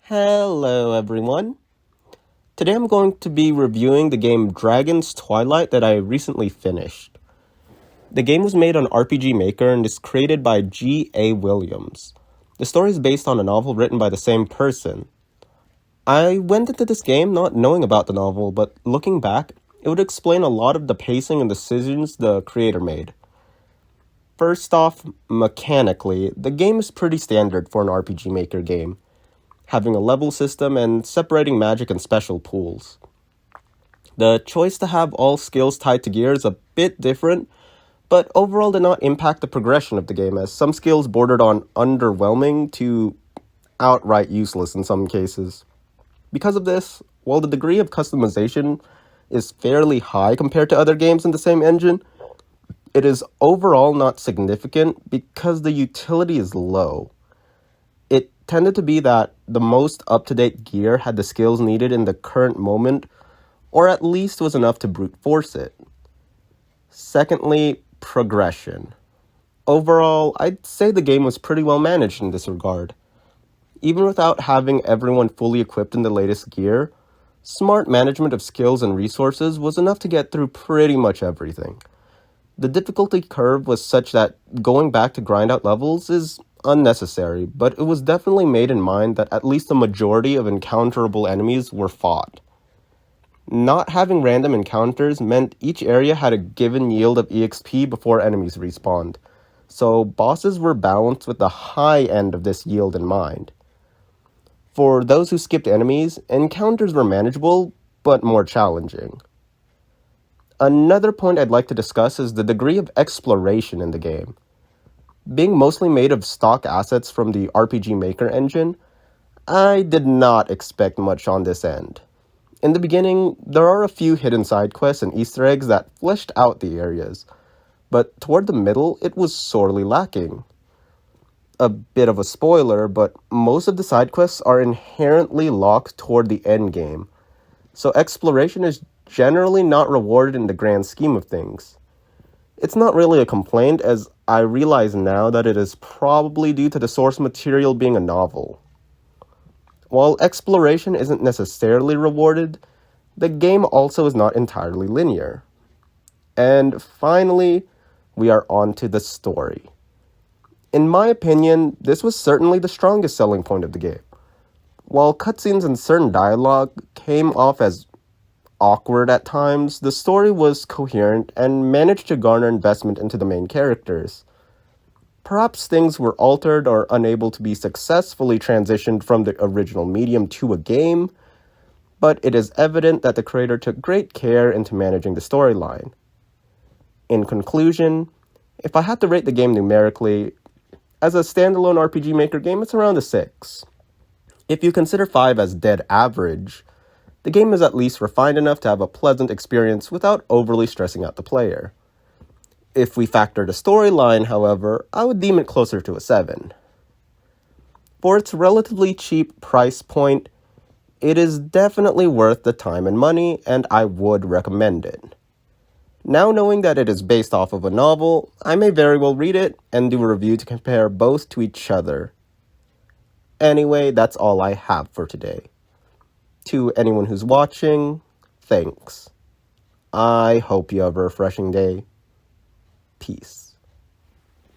Hello everyone. Today I'm going to be reviewing the game Dragon's Twilight that I recently finished. The game was made on RPG Maker and is created by G.A. Williams. The story is based on a novel written by the same person. I went into this game not knowing about the novel, but looking back, it would explain a lot of the pacing and decisions the creator made. First off, mechanically, the game is pretty standard for an RPG Maker game, having a level system and separating magic and special pools. The choice to have all skills tied to gear is a bit different, but overall did not impact the progression of the game, as some skills bordered on underwhelming to outright useless in some cases. Because of this, while the degree of customization is fairly high compared to other games in the same engine, it is overall not significant because the utility is low. It tended to be that the most up-to-date gear had the skills needed in the current moment, or at least was enough to brute force it. Secondly, progression. Overall, I'd say the game was pretty well managed in this regard. Even without having everyone fully equipped in the latest gear, smart management of skills and resources was enough to get through pretty much everything. The difficulty curve was such that going back to grind out levels is unnecessary, but it was definitely made in mind that at least the majority of encounterable enemies were fought. Not having random encounters meant each area had a given yield of EXP before enemies respawned, so bosses were balanced with the high end of this yield in mind. For those who skipped enemies, encounters were manageable, but more challenging. Another point I'd like to discuss is the degree of exploration in the game. Being mostly made of stock assets from the RPG Maker engine, I did not expect much on this end. In the beginning, there are a few hidden side quests and Easter eggs that fleshed out the areas, but toward the middle, it was sorely lacking. A bit of a spoiler, but most of the side quests are inherently locked toward the end game, so exploration is generally not rewarded in the grand scheme of things. It's not really a complaint, as I realize now that it is probably due to the source material being a novel. While exploration isn't necessarily rewarded, the game also is not entirely linear. And finally, we are on to the story. In my opinion, this was certainly the strongest selling point of the game. While cutscenes and certain dialogue came off as awkward at times, the story was coherent and managed to garner investment into the main characters. Perhaps things were altered or unable to be successfully transitioned from the original medium to a game, but it is evident that the creator took great care into managing the storyline. In conclusion, if I had to rate the game numerically, as a standalone RPG Maker game, it's around a 6. If you consider 5 as dead average, the game is at least refined enough to have a pleasant experience without overly stressing out the player. If we factor the storyline, however, I would deem it closer to a 7. For its relatively cheap price point, it is definitely worth the time and money, and I would recommend it. Now knowing that it is based off of a novel, I may very well read it and do a review to compare both to each other. Anyway, that's all I have for today. To anyone who's watching, thanks. I hope you have a refreshing day. Peace.